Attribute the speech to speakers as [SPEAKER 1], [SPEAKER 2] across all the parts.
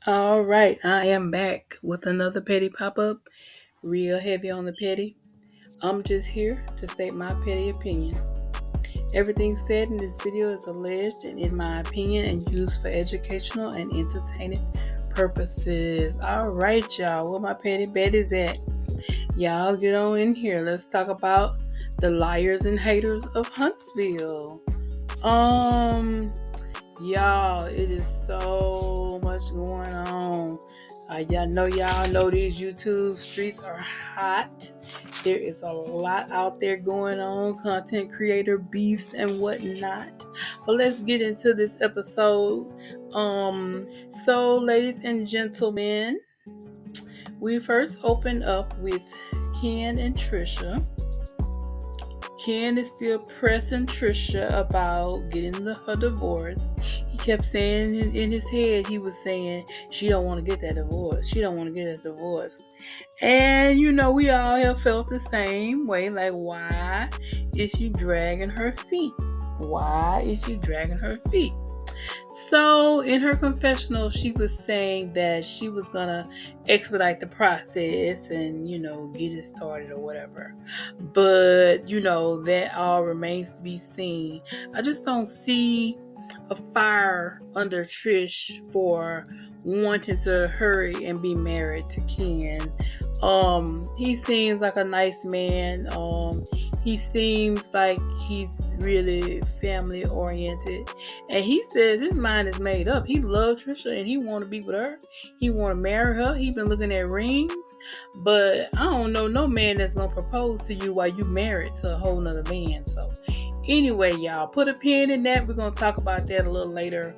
[SPEAKER 1] All right, I am back with another petty pop up, real heavy on the petty. I'm just here to state my petty opinion. Everything said in this video is alleged and, in my opinion, and used for educational and entertaining purposes. All right, y'all, where my petty bet is at? Y'all get on in here. Let's talk about the liars and haters of Huntsville. Um, Y'all, it is so much going on. Y'all know these YouTube streets are hot. There is a lot out there going on, content creator beefs and whatnot. But let's get into this episode. So ladies and gentlemen, we first opened up with Ken and Trisha. Ken is still pressing Trisha about getting her divorce. He kept saying in his head, he was saying, she don't want to get that divorce. She don't want to get that divorce. And, we all have felt the same way. Like, why is she dragging her feet? Why is she dragging her feet? So in her confessional, she was saying that she was going to expedite the process and, get it started or whatever. But, that all remains to be seen. I just don't see a fire under Trish for wanting to hurry and be married to Ken. He seems like a nice man. He seems like he's really family oriented, and he says his mind is made up. He loves Trisha and he want to be with her. He want to marry her. He been looking at rings, but I don't know no man that's gonna propose to you while you married to a whole nother man. So anyway, y'all, put a pin in that. We're gonna talk about that a little later.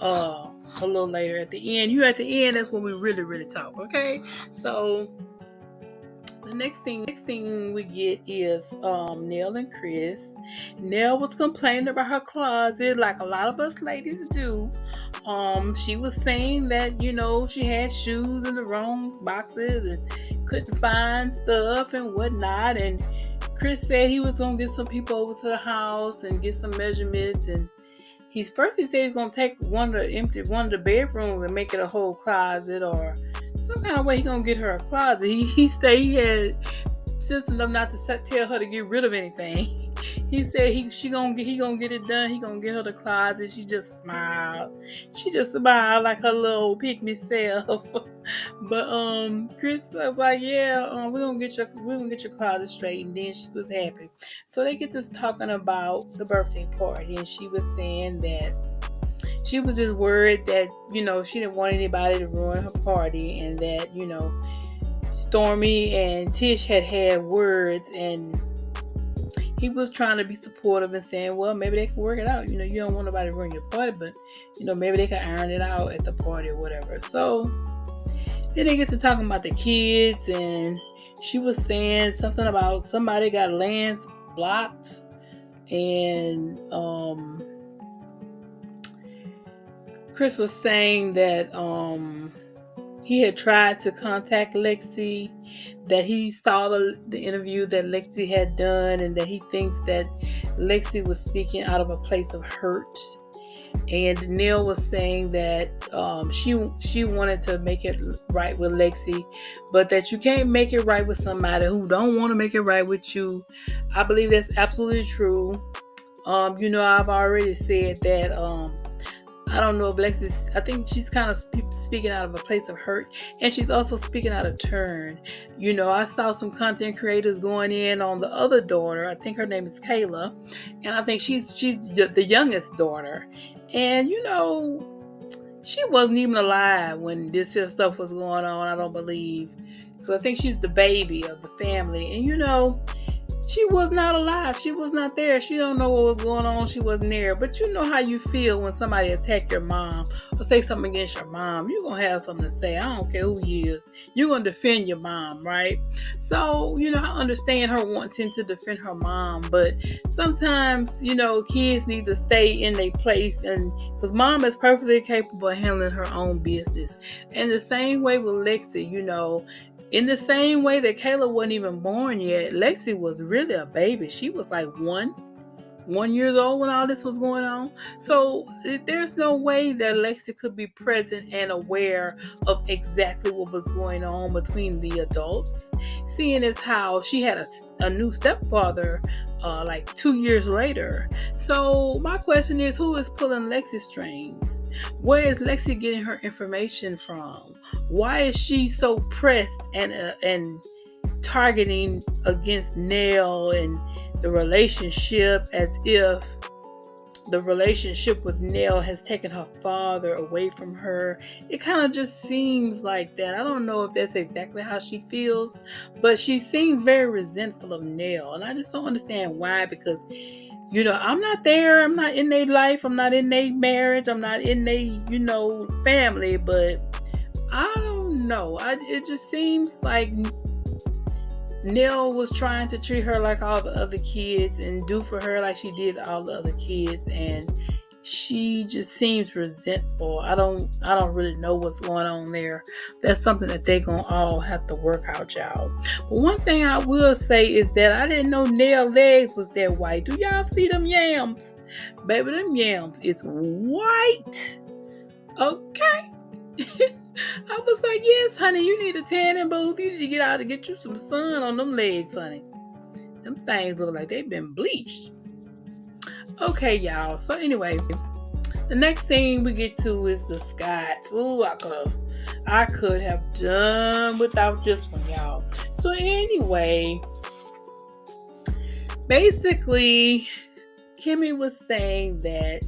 [SPEAKER 1] At the end. You at the end, that's when we really talk, okay? So the next thing we get is Nell and Chris. Nell was complaining about her closet like a lot of us ladies do. She was saying that, she had shoes in the wrong boxes and couldn't find stuff and whatnot. And Chris said he was gonna get some people over to the house and get some measurements, and he said he's gonna take one of the bedrooms and make it a whole closet, or some kind of way he gonna get her a closet. He said he had sense enough not to tell her to get rid of anything. He said he gonna get it done. He gonna get her the closet. She just smiled. Like her little pick me self. But Chris was like, yeah, we're gonna get your closet straight, and then she was happy. So they get this talking about the birthday party, and she was saying that she was just worried that, she didn't want anybody to ruin her party, and that, Stormy and Tish had words, and he was trying to be supportive and saying, well, maybe they can work it out. You don't want nobody to ruin your party, but, maybe they can iron it out at the party or whatever. So then they get to talking about the kids, and she was saying something about somebody got lands blocked, and Chris was saying that he had tried to contact Lexi, that he saw the interview that Lexi had done, and that he thinks that Lexi was speaking out of a place of hurt. And Neil was saying that she wanted to make it right with Lexi, but that you can't make it right with somebody who don't want to make it right with you. I believe that's absolutely true. I've already said that I don't know if Lexi's, I think she's kind of speaking out of a place of hurt, and she's also speaking out of turn. I saw some content creators going in on the other daughter. I think her name is Kayla, and I think she's the youngest daughter. And, she wasn't even alive when this here stuff was going on, I don't believe. Because I think she's the baby of the family. And, she was not alive. She was not there. She don't know what was going on. She wasn't there. But you know how you feel when somebody attack your mom or say something against your mom. You're going to have something to say. I don't care who he is. You're going to defend your mom, right? So, I understand her wanting to defend her mom. But sometimes, kids need to stay in their place. And because mom is perfectly capable of handling her own business. And the same way with Lexi, in the same way that Kayla wasn't even born yet, Lexi was really a baby. She was like 1, 1 year old when all this was going on. So there's no way that Lexi could be present and aware of exactly what was going on between the adults. Seeing as how she had a new stepfather like 2 years later. So my question is, who is pulling Lexi's strings? Where is Lexi getting her information from? Why is she so pressed and targeting against Nell and the relationship, as if the relationship with Nell has taken her father away from her? It kind of just seems like that. I don't know if that's exactly how she feels, but she seems very resentful of Nell, and I just don't understand why, because I'm not there. I'm not in their life. I'm not in their marriage. I'm not in their, family, but I don't know. It just seems like Nell was trying to treat her like all the other kids and do for her like she did all the other kids, and she just seems resentful. I don't really know what's going on there. That's something that they gonna all have to work out, y'all. But one thing I will say is that I didn't know Nell legs was that white. Do y'all see them yams? Baby, them yams is white. Okay. I was like, yes, honey, you need a tanning booth. You need to get out and get you some sun on them legs, honey. Them things look like they've been bleached. Okay, y'all. So anyway, the next thing we get to is the Scotts. Ooh, I could have done without this one, y'all. So anyway, basically, Kimmy was saying that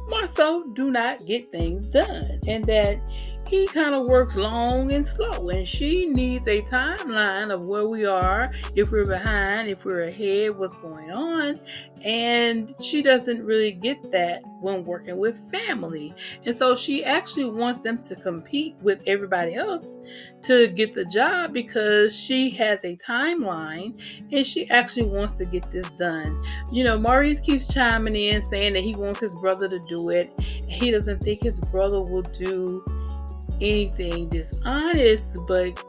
[SPEAKER 1] Marceau do not get things done, and that he kind of works long and slow, and she needs a timeline of where we are, if we're behind, if we're ahead, what's going on. And she doesn't really get that when working with family. And so she actually wants them to compete with everybody else to get the job, because she has a timeline and she actually wants to get this done. Maurice keeps chiming in saying that he wants his brother to do it. He doesn't think his brother will do anything dishonest, but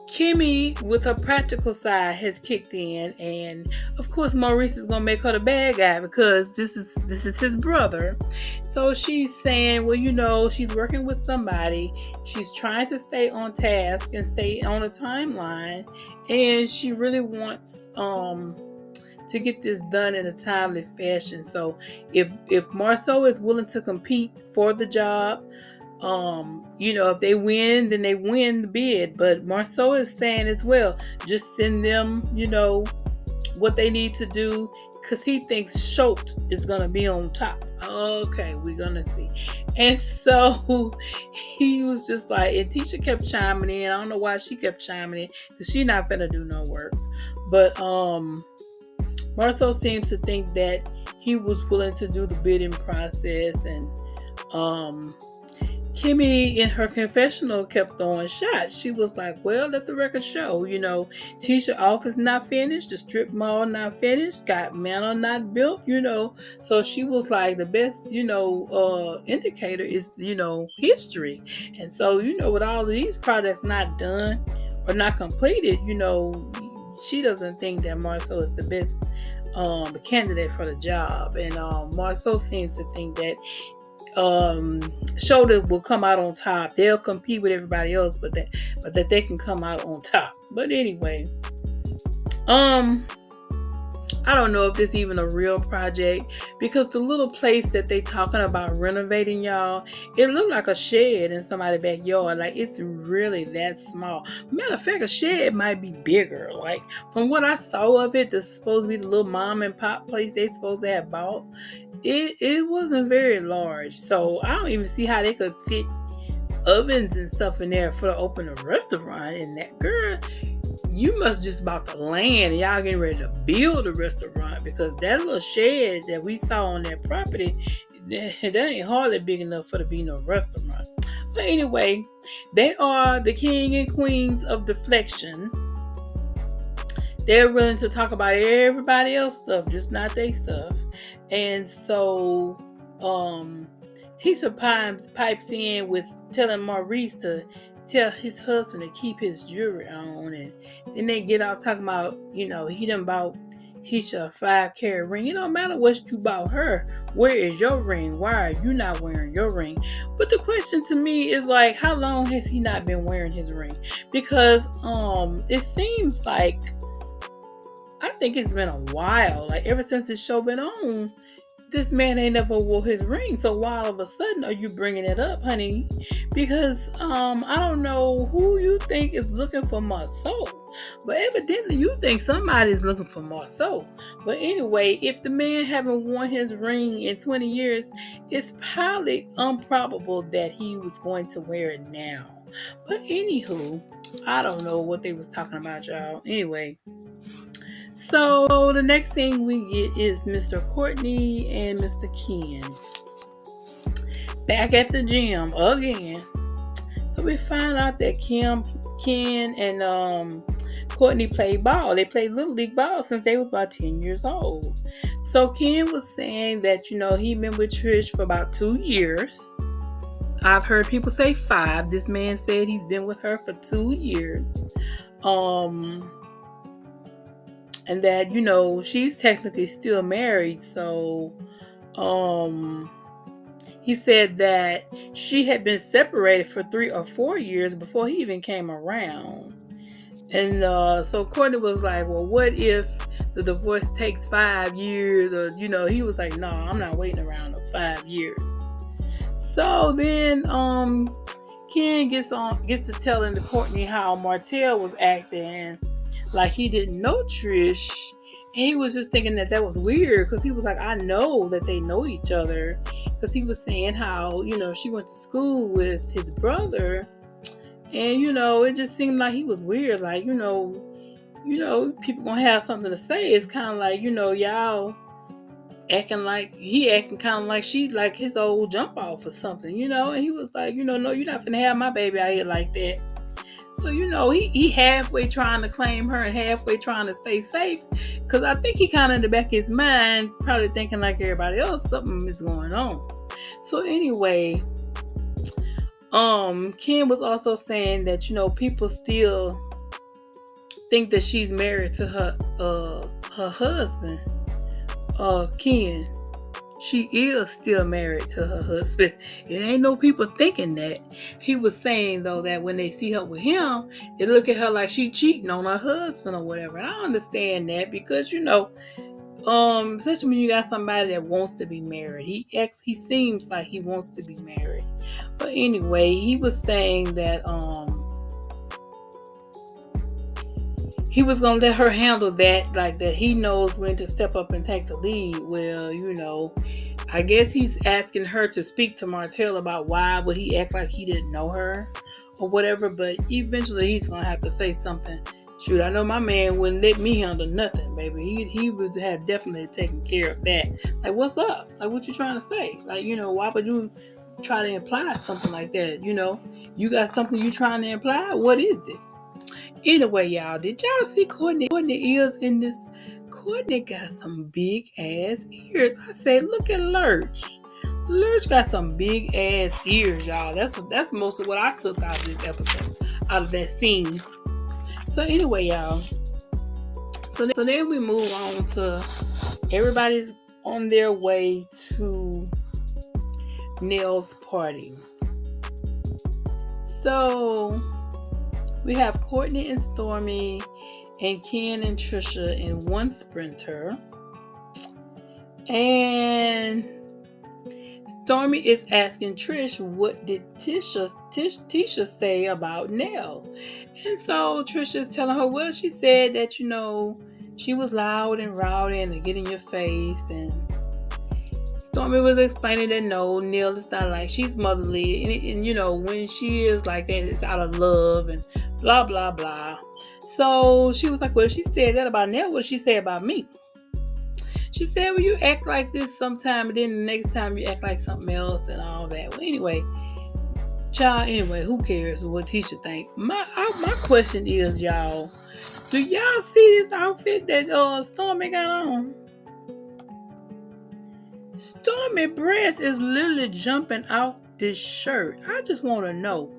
[SPEAKER 1] Kimmy, with her practical side, has kicked in, and of course Maurice is gonna make her the bad guy because this is his brother. So she's saying, well, she's working with somebody, she's trying to stay on task and stay on a timeline, and she really wants to get this done in a timely fashion. So if Marceau is willing to compete for the job, if they win, then they win the bid. But Marceau is saying as well, just send them, what they need to do, because he thinks Schultz is going to be on top. Okay, we're going to see. And so he was just like, and Tisha kept chiming in. I don't know why she kept chiming in, because she's not going to do no work. But Marceau seems to think that he was willing to do the bidding process, and Kimmy in her confessional kept throwing shots. She was like, well, let the record show, Tisha office not finished, the strip mall not finished, Scott Manor not built, So she was like, the best, indicator is, history. And so, with all of these projects not done or not completed, she doesn't think that Marceau is the best candidate for the job. And Marceau seems to think that Shoulder will come out on top. They'll compete with everybody else, but that they can come out on top. But anyway, I don't know if this is even a real project, because the little place that they talking about renovating, y'all, it looked like a shed in somebody's backyard. Like, it's really that small. Matter of fact, a shed might be bigger. Like, from what I saw of it, this is supposed to be the little mom and pop place they supposed to have bought. It wasn't very large, so I don't even see how they could fit ovens and stuff in there for to open a restaurant. And that, girl, you must just bought the land and y'all getting ready to build a restaurant, because that little shed that we saw on that property, that ain't hardly big enough for to be no restaurant. So anyway, they are the king and queens of deflection. They're willing to talk about everybody else's stuff, just not their stuff. And so Tisha pipes in with telling Maurice to tell his husband to keep his jewelry on. And then they get off talking about, he done bought Tisha a 5-carat ring. It don't matter what you bought her. Where is your ring? Why are you not wearing your ring? But the question to me is like, how long has he not been wearing his ring? Because it seems like, I think it's been a while. Like ever since this show been on, this man ain't never wore his ring. So why all of a sudden are you bringing it up, honey? Because I don't know who you think is looking for Marceau, but evidently you think somebody's looking for Marceau. But anyway, if the man haven't worn his ring in 20 years, it's probably improbable that he was going to wear it now. But anywho, I don't know what they was talking about, y'all. Anyway, so the next thing we get is Mr. Courtney and Mr. Ken back at the gym again. So we find out that Ken and Courtney play ball. They played Little League ball since they was about 10 years old. So Ken was saying that, he been with Trish for about 2 years. I've heard people say 5. This man said he's been with her for 2 years. And that, she's technically still married. So, he said that she had been separated for 3 or 4 years before he even came around. And so Courtney was like, well, what if the divorce takes 5 years? Or, he was like, no, I'm not waiting around 5 years. So then Ken gets to telling the Courtney how Martell was acting like he didn't know Trish. And he was just thinking that was weird because he was like, I know that they know each other. Because he was saying how, she went to school with his brother. And, it just seemed like he was weird. Like, people gonna have something to say. It's kind of like, y'all acting kind of like she like his old jump off or something, And he was like, no, you're not finna have my baby out here like that. So, he halfway trying to claim her and halfway trying to stay safe. Because I think he kind of in the back of his mind probably thinking like everybody else, something is going on. So anyway, Ken was also saying that, people still think that she's married to her husband, Ken. She is still married to her husband. It ain't no people thinking that. He was saying, though, that when they see her with him, they look at her like she cheating on her husband or whatever. And I understand that because, especially when you got somebody that wants to be married. He seems like he wants to be married. But anyway, he was saying that he was going to let her handle that, like that he knows when to step up and take the lead. Well, I guess he's asking her to speak to Martell about why would he act like he didn't know her or whatever. But eventually he's going to have to say something. Shoot, I know my man wouldn't let me handle nothing, baby. He would have definitely taken care of that. Like, what's up? Like, what you trying to say? Like, why would you try to imply something like that? You got something you trying to imply? What is it? Anyway, y'all, did y'all see Courtney ears in this? Courtney got some big ass ears. I said, look at Lurch. Lurch got some big ass ears, y'all. That's most of what I took out of this episode, out of that scene. So anyway, y'all. So then we move on to everybody's on their way to Nell's party. So we have Courtney and Stormy and Ken and Trisha in one sprinter. And Stormy is asking Trish, what did Tisha say about Nell? And so Trish is telling her, well, she said that, she was loud and rowdy and to get in your face. And Stormy was explaining that no, Nell is not like, she's motherly. And when she is like that, it's out of love and blah, blah, blah. So she was like, well, if she said that about Nell, what did she say about me? She said, well, you act like this sometime, and then the next time you act like something else and all that. Well, anyway, who cares what Tisha think? My question is, y'all, do y'all see this outfit that Stormy got on? Stormy breast is literally jumping out this shirt. I just want to know,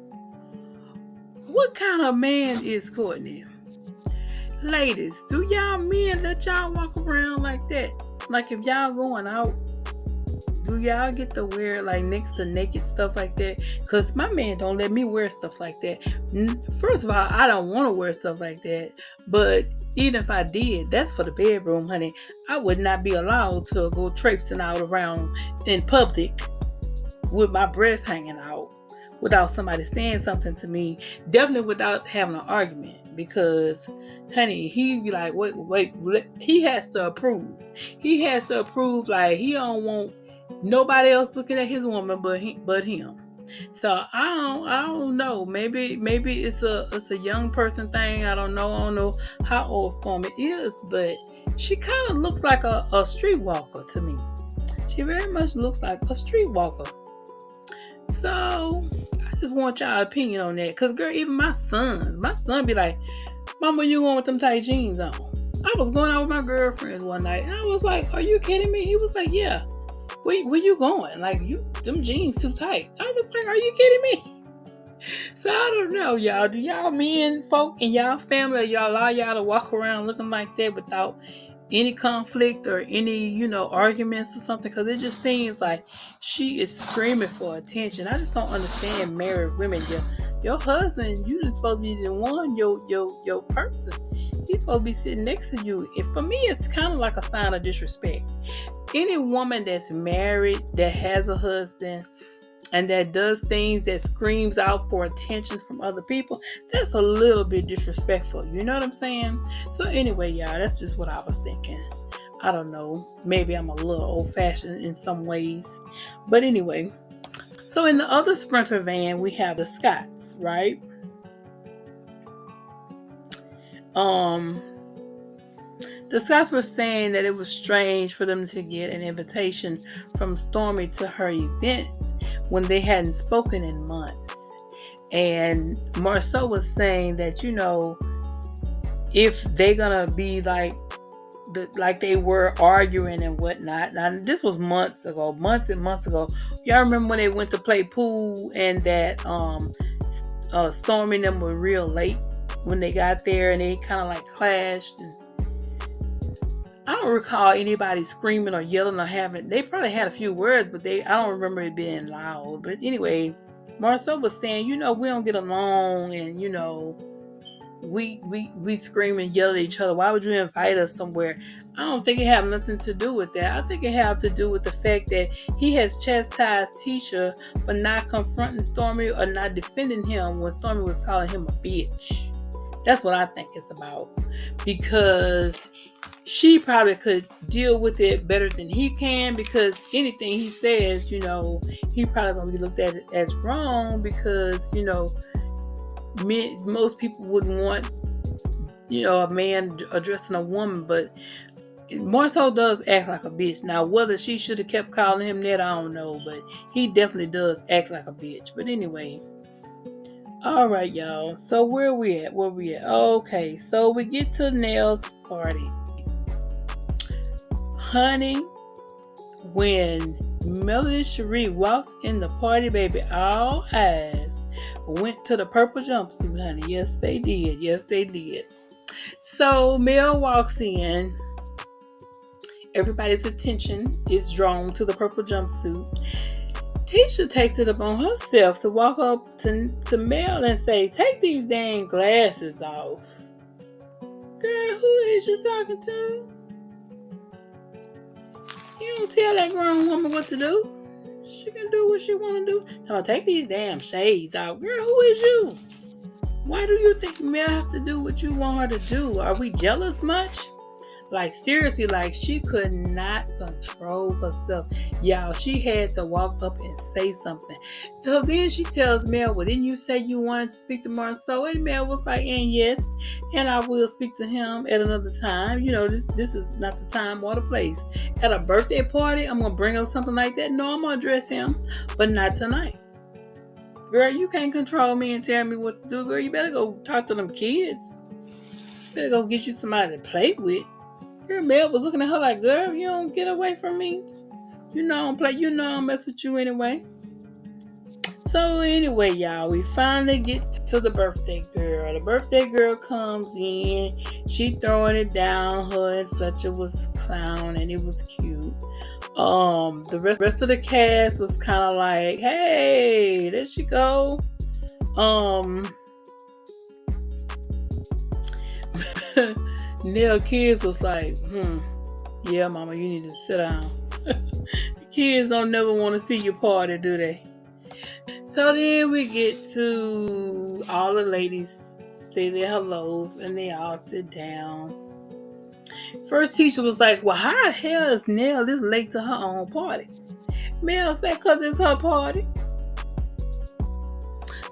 [SPEAKER 1] what kind of man is Courtney? Ladies, do y'all men let y'all walk around like that? Like if y'all going out, do y'all get to wear like next to naked stuff like that? Cause my man don't let me wear stuff like that. First of all, I don't want to wear stuff like that. But even if I did, that's for the bedroom, honey. I would not be allowed to go traipsing out around in public with my breasts hanging out without somebody saying something to me. Definitely without having an argument. Because, honey, he'd be like, wait, he has to approve. He has to approve, like, he don't want nobody else looking at his woman but him. So I don't know. Maybe it's a young person thing. I don't know how old Stormy is, but she kind of looks like a streetwalker to me. She very much looks like a streetwalker. So I just want y'all opinion on that. Cause girl, even my son be like, Mama, you going with them tight jeans on? I was going out with my girlfriends one night and I was like, are you kidding me? He was like, yeah. Where you going? Like, them jeans too tight. I was like, are you kidding me? So I don't know, y'all. Do y'all men folk in y'all family, y'all allow y'all to walk around looking like that without any conflict or any, arguments or something? Because it just seems like she is screaming for attention. I just don't understand married women. Your husband, you just supposed to be the one, your person. He's supposed to be sitting next to you. And for me, it's kind of like a sign of disrespect. Any woman that's married, that has a husband, and that does things that screams out for attention from other people, that's a little bit disrespectful. You know what I'm saying? So anyway, y'all, that's just what I was thinking. I don't know. Maybe I'm a little old-fashioned in some ways. But anyway. So in the other Sprinter van, we have the Scotts, right? The Scotts were saying that it was strange for them to get an invitation from Stormy to her event when they hadn't spoken in months. And Marceau was saying that, if they're gonna be like they were arguing and whatnot. Now this was months and months ago. Y'all remember when they went to play pool and that Stormy and them were real late when they got there and they kind of like clashed. And I don't recall anybody screaming or yelling or having. They probably had a few words, but I don't remember it being loud. But anyway, Marceau was saying, we don't get along, and we scream and yell at each other. Why would you invite us somewhere? I don't think it had nothing to do with that. I think it had to do with the fact that he has chastised Tisha for not confronting Stormy or not defending him when Stormy was calling him a bitch. That's what I think it's about. Because she probably could deal with it better than he can, because anything he says, he probably going to be looked at as wrong, because, most people wouldn't want, a man addressing a woman, but Marceau does act like a bitch. Now, whether she should have kept calling him that, I don't know, but he definitely does act like a bitch. But anyway, all right, y'all. So where we at? Okay, so we get to Nell's party. Honey, when Melody Cherie walked in the party, baby, all eyes went to the purple jumpsuit, honey. Yes, they did. So Mel walks in. Everybody's attention is drawn to the purple jumpsuit. Tisha takes it upon herself to walk up to Mel and say, take these dang glasses off. Girl, who is you talking to? You don't tell that grown woman what to do. She can do what she want to do. Now take these damn shades off. Girl, who is you? Why do you think Mel have to do what you want her to do? Are we jealous much? Like, seriously, like, she could not control herself. Y'all, she had to walk up and say something. So then she tells Mel, well, didn't you say you wanted to speak to Marceau? And Mel was like, and yes, and I will speak to him at another time. This is not the time or the place. At a birthday party, I'm going to bring up something like that. No, I'm going to address him, but not tonight. Girl, you can't control me and tell me what to do. Girl, you better go talk to them kids. You better go get you somebody to play with. Girl, Mel was looking at her like, girl, you don't get away from me. I don't play. I don't mess with you anyway. So anyway, y'all, we finally get to the birthday girl. The birthday girl comes in. She throwing it down. Her and Fletcher was clowning. It was cute. The rest of the cast was kind of like, hey, there she go. Neil kids was like, yeah, mama, you need to sit down. The kids don't never want to see your party, do they? So then we get to all the ladies say their hellos and they all sit down. First teacher was like, well, how the hell is Nell this late to her own party? Mel said, because it's her party.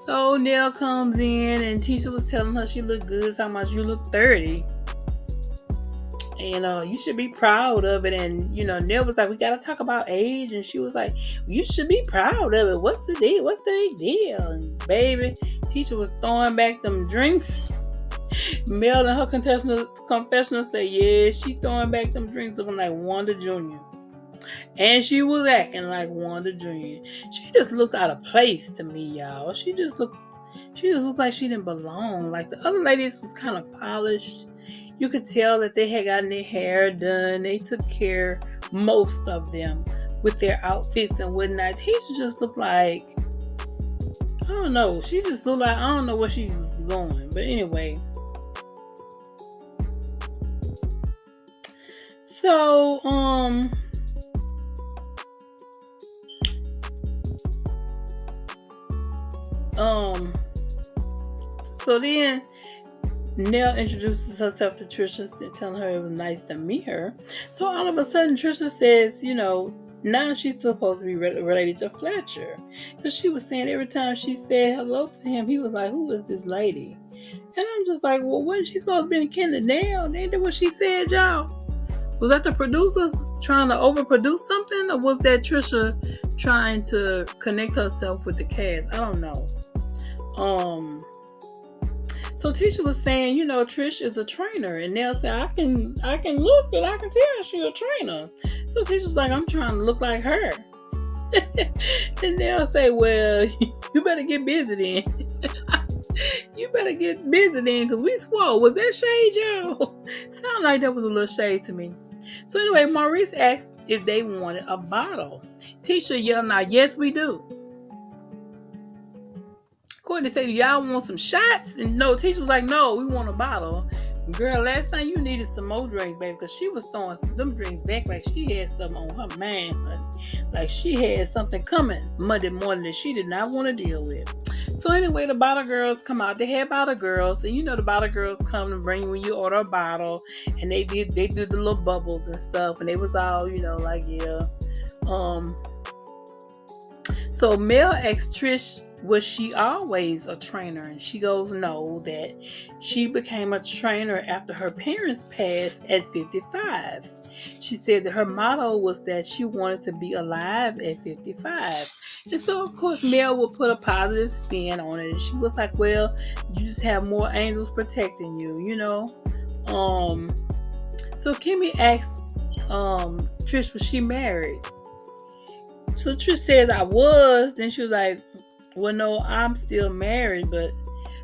[SPEAKER 1] So Nell comes in and teacher was telling her she looked good, talking about you look 30. And you should be proud of it. And Nell was like, we gotta talk about age. And she was like, you should be proud of it. What's the deal? What's the big deal? And baby, teacher was throwing back them drinks. Mel in her confessional said, yeah, she throwing back them drinks looking like Wanda Jr. And she was acting like Wanda Jr. She just looked out of place to me, y'all. She just looked like she didn't belong. Like the other ladies was kind of polished. You could tell that they had gotten their hair done. They took care, most of them, with their outfits and whatnot. Tisha just looked like, I don't know. She just looked like, I don't know where she was going. But anyway. So, so then Nell introduces herself to Trisha, telling her it was nice to meet her. So all of a sudden, Trisha says, now she's supposed to be related to Fletcher. Because she was saying every time she said hello to him, he was like, who is this lady? And I'm just like, well, wasn't she supposed to be kin to Nell? Ain't that what she said, y'all? Was that the producers trying to overproduce something? Or was that Trisha trying to connect herself with the cast? I don't know. So Tisha was saying, Trish is a trainer, and Nell said, I can look and I can tell she's a trainer. So Tisha was like, I'm trying to look like her. And Nell said, well, you better get busy then. You better get busy then, because we swore. Was that shade, y'all? Sound like that was a little shade to me. So anyway, Maurice asked if they wanted a bottle. Tisha yelled out, yes, we do. Courtney said, do y'all want some shots? And no, Tisha was like, no, we want a bottle. Girl, last time you needed some more drinks, baby, because she was throwing them drinks back like she had something on her mind, honey. Like she had something coming Monday morning that she did not want to deal with. So anyway, the bottle girls come out. They had bottle girls, and the bottle girls come and bring when you order a bottle, and they did the little bubbles and stuff, and they was all, like, yeah. So Mel asked Trish, was she always a trainer? And she goes, no, that she became a trainer after her parents passed at 55. She said that her motto was that she wanted to be alive at 55. And so, of course, Mel would put a positive spin on it. And she was like, well, you just have more angels protecting you, So Kimmy asked Trish, was she married? So Trish said, I was. Then she was like, well, no, I'm still married, but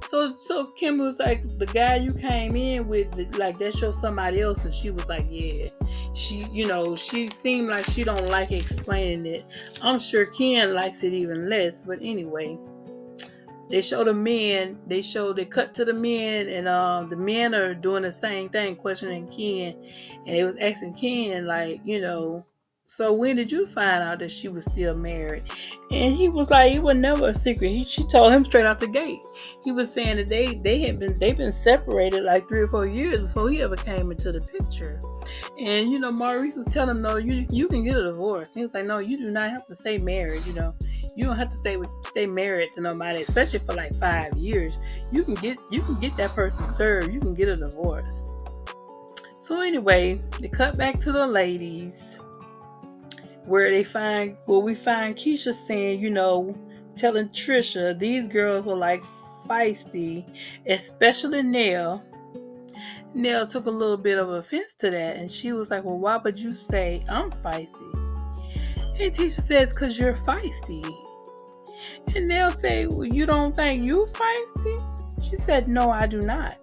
[SPEAKER 1] so Kim was like, the guy you came in with, like, that shows somebody else, and she was like, yeah, she seemed like she don't like explaining it. I'm sure Ken likes it even less, but anyway, they show the men, they cut to the men, and the men are doing the same thing, questioning Ken, and they was asking Ken, like, so when did you find out that she was still married? And he was like, it was never a secret. She told him straight out the gate. He was saying that they've been separated like 3 or 4 years before he ever came into the picture. And Maurice was telling him, no, you can get a divorce. He was like, no, you do not have to stay married. You don't have to stay married to nobody, especially for like 5 years. You can get that person served. You can get a divorce. So anyway, they cut back to the ladies, where we find Keisha saying, telling Trisha, these girls are like feisty, especially Nell. Nell took a little bit of offense to that, and she was like, well, why would you say I'm feisty? And Tisha says, because you're feisty. And they'll say, well, you don't think you feisty? She said, no, I do not.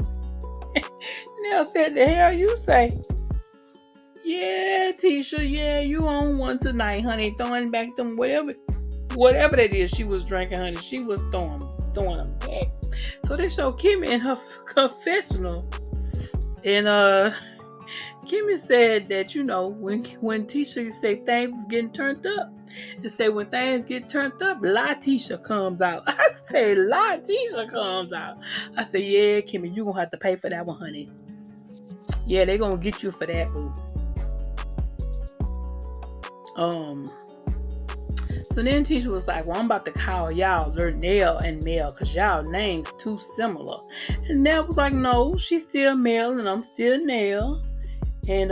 [SPEAKER 1] And they'll say, the hell you say? Yeah, Tisha, yeah, you on one tonight, honey. Throwing back them whatever that is she was drinking, honey. She was throwing them back. So they show Kimmy in her confessional. And Kimmy said that, when Tisha say things was getting turned up, and say when things get turned up, Tisha comes out. I say Tisha comes out. I say, yeah, Kimmy, you gonna have to pay for that one, honey. Yeah, they gonna get you for that, boo. So then Tisha was like, well, I'm about to call y'all Nell and Mel, because y'all names too similar. And Nell was like, no, she's still Mel and I'm still Nell. And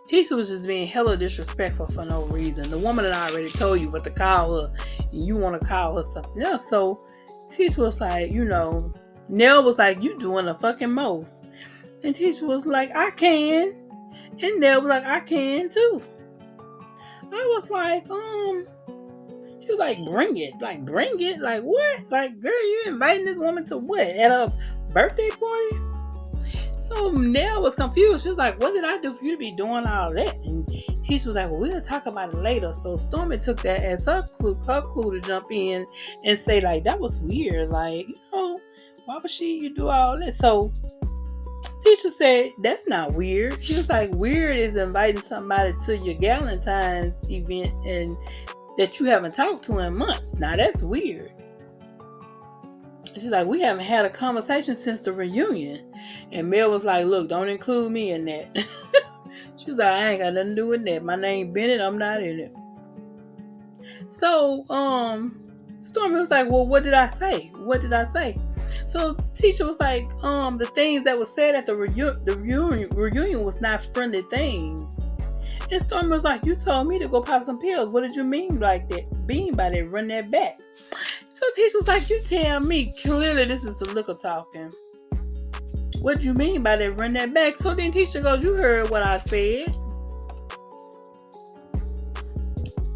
[SPEAKER 1] Tisha was just being hella disrespectful for no reason. The woman that I already told you what to call her, and you want to call her something else. So Tisha was like, Nell was like, you doing the fucking most. And Tisha was like, I can. And Nell was like, I can too. I was like, she was like, bring it. Like, bring it? Like, what? Like, girl, you inviting this woman to what? At a birthday party? So Nell was confused. She was like, what did I do for you to be doing all that? And Tish was like, well, we'll talk about it later. So Stormy took that as her clue to jump in and say, like, that was weird. Like, why would you do all that? So Tisha said, that's not weird. She was like, weird is inviting somebody to your Galentine's event and that you haven't talked to in months. Now that's weird. She's like, we haven't had a conversation since the reunion. And Mel was like, look, don't include me in that. She was like, I ain't got nothing to do with that. My name Bennett, I'm not in it. So, Stormy was like, well, what did I say? So Tisha was like, the things that was said at the reunion was not friendly things. And Stormy was like, you told me to go pop some pills. What did you mean by that? Run that back. So Tisha was like, you tell me. Clearly this is the liquor talking. What do you mean by that? Run that back. So then Tisha goes, you heard what I said.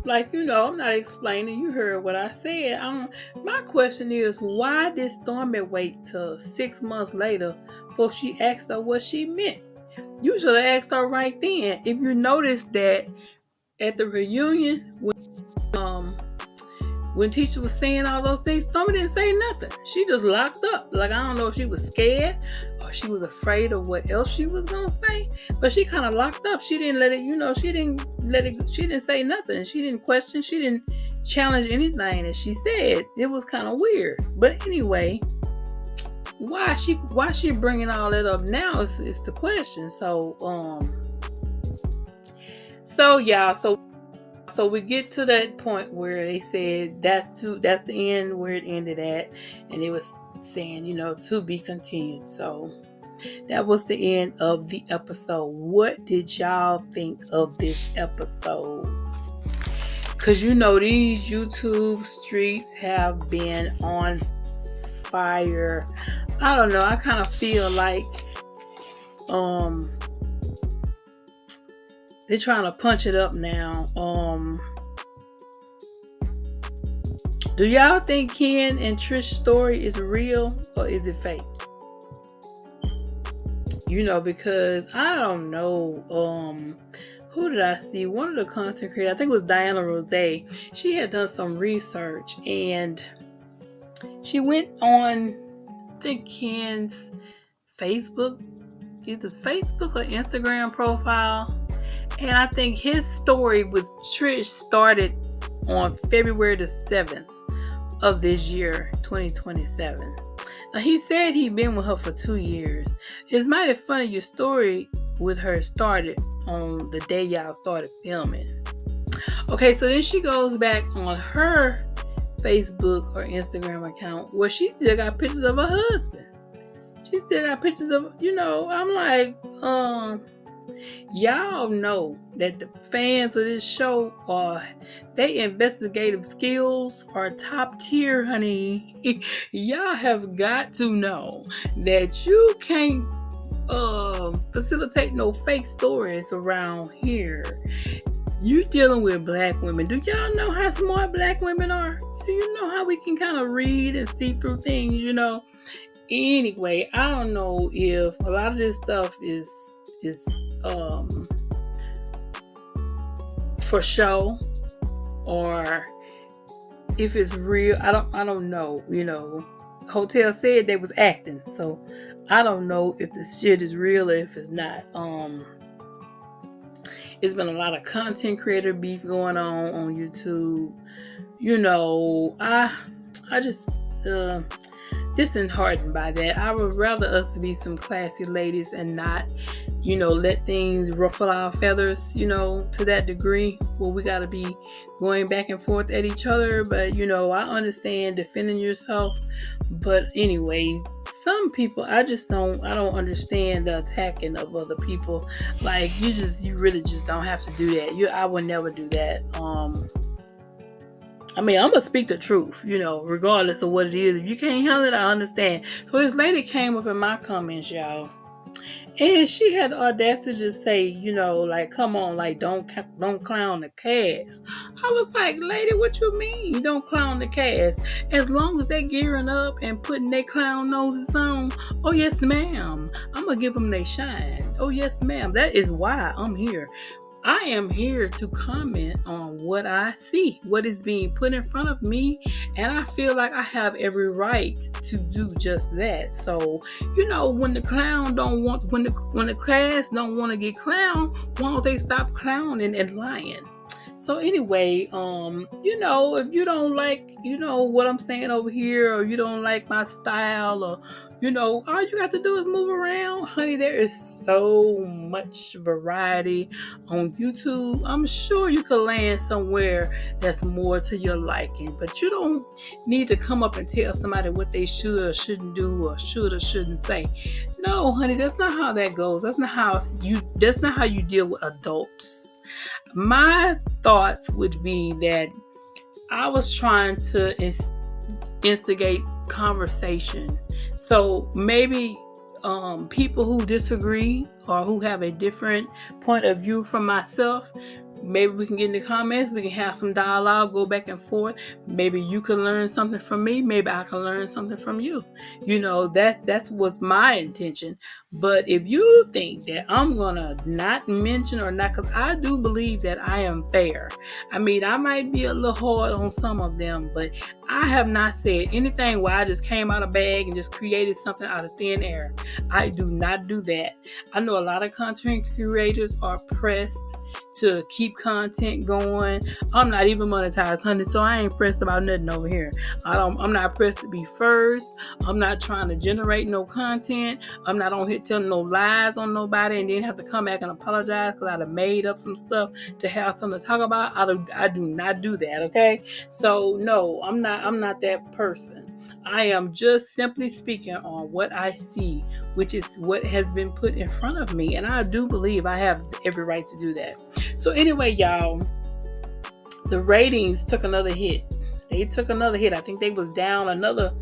[SPEAKER 1] Like, I'm not explaining. You heard what I said. My question is, why did Stormy wait till 6 months later before she asked her what she meant? You should have asked her right then. If you notice that at the reunion, when Tisha was saying all those things, Stormy didn't say nothing. She just locked up. Like, I don't know if she was scared or she was afraid of what else she was going to say, but she kind of locked up. She didn't let it, she didn't say nothing. She didn't question. She didn't challenge anything that she said. It was kind of weird. But anyway, why she bringing all that up now is the question. So we get to that point where they said that's the end where it ended at, and it was saying, to be continued. So that was the end of the episode. What did y'all think of this episode? Because these YouTube streets have been on fire. I don't know. I kind of feel like they're trying to punch it up now. Do y'all think Ken and Trish's story is real or is it fake? Because I don't know. Who did I see? One of the content creators, I think it was Diana Rose. She had done some research and she went on, I think, Ken's Facebook, either Facebook or Instagram profile. And I think his story with Trish started on February the 7th of this year, 2027. Now, he said he'd been with her for 2 years. It's mighty funny your story with her started on the day y'all started filming. Okay, so then she goes back on her Facebook or Instagram account where she still got pictures of her husband. She still got pictures of, I'm like, y'all know that the fans of this show they investigative skills are top tier, honey. Y'all have got to know that you can't facilitate no fake stories around here. You dealing with black women. Do y'all know how smart black women are? Do you know how we can kind of read and see through things, Anyway, I don't know if a lot of this stuff is for show or if it's real. I don't know. Hotel said they was acting, so I don't know if the shit is real or if it's not. It's been a lot of content creator beef going on YouTube. I just disheartened by that. I would rather us to be some classy ladies and not, let things ruffle our feathers, to that degree where we got to be going back and forth at each other. But, I understand defending yourself. But anyway, some people, I don't understand the attacking of other people. Like, you really just don't have to do that. I would never do that. I'm going to speak the truth, regardless of what it is. If you can't handle it, I understand. So this lady came up in my comments, y'all. And she had the audacity to say, come on, don't clown the cast. I was like, lady, what you mean you don't clown the cast? As long as they gearing up and putting their clown noses on, oh yes, ma'am, I'm going to give them their shine. Oh yes, ma'am, that is why I'm here. I am here to comment on what I see, what is being put in front of me, and I feel like I have every right to do just that. So, when the clown when the class don't want to get clowned, why don't they stop clowning and lying? So anyway, if you don't like, what I'm saying over here, or you don't like my style, or all you got to do is move around. Honey, there is so much variety on YouTube. I'm sure you could land somewhere that's more to your liking, but you don't need to come up and tell somebody what they should or shouldn't do or should or shouldn't say. No, honey, that's not how that goes. That's not how you deal with adults. My thoughts would be that I was trying to instigate conversation. So maybe people who disagree or who have a different point of view from myself, maybe we can get in the comments. We can have some dialogue, go back and forth. Maybe you can learn something from me. Maybe I can learn something from you. That's what's my intention. But if you think that I'm going to not mention or not, because I do believe that I am fair. I might be a little hard on some of them, but I have not said anything where I just came out of bag and just created something out of thin air. I do not do that. I know a lot of content creators are pressed to keep content going. I'm not even monetized, honey, so I ain't pressed about nothing over here. I'm not pressed to be first. I'm not trying to generate no content. I'm not on here telling no lies on nobody and then have to come back and apologize because I'd have made up some stuff to have something to talk about. I do not do that, okay? So no, I'm not that person. I am just simply speaking on what I see, which is what has been put in front of me, and I do believe I have every right to do that. So anyway, y'all, the ratings took another hit. They took another hit. I think they was down another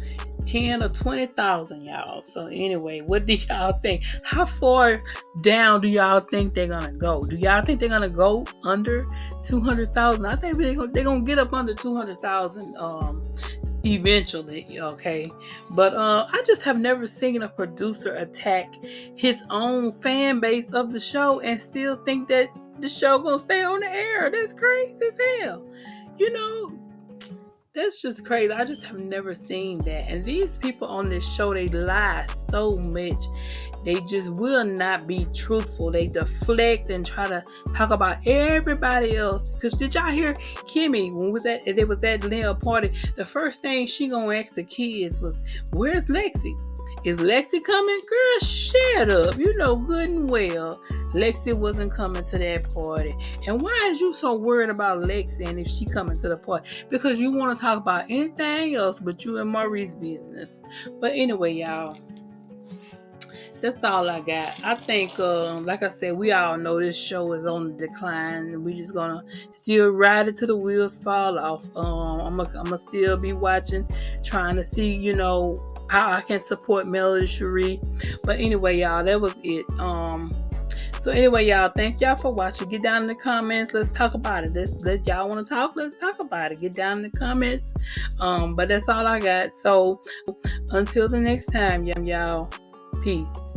[SPEAKER 1] 10 or 20,000, y'all. So anyway, what do y'all think? How far down do y'all think they're gonna go? Do y'all think they're gonna go under 200,000? I think they're gonna get up under 200,000 eventually, okay? But I just have never seen a producer attack his own fan base of the show and still think that the show gonna stay on the air. That's crazy as hell. That's just crazy. I just have never seen that. And these people on this show, they lie so much. They just will not be truthful. They deflect and try to talk about everybody else. Because did y'all hear Kimmy when there was that Leo party? The first thing she gonna ask the kids was, "Where's Lexi? Is Lexi coming?" Girl, shut up. You know good and well Lexi wasn't coming to that party. And why is you so worried about Lexi and if she coming to the party? Because you want to talk about anything else but you and Maurice's business. But anyway, y'all, that's all I got. I think, like I said, we all know this show is on the decline, and we just gonna still ride it till the wheels fall off. I'm gonna still be watching, trying to see, how I can support Melody Cherie. But anyway, y'all, that was it. So anyway, y'all, thank y'all for watching. Get down in the comments. Let's talk about it. Let's y'all want to talk? Let's talk about it. Get down in the comments. But that's all I got. So until the next time, y'all, peace.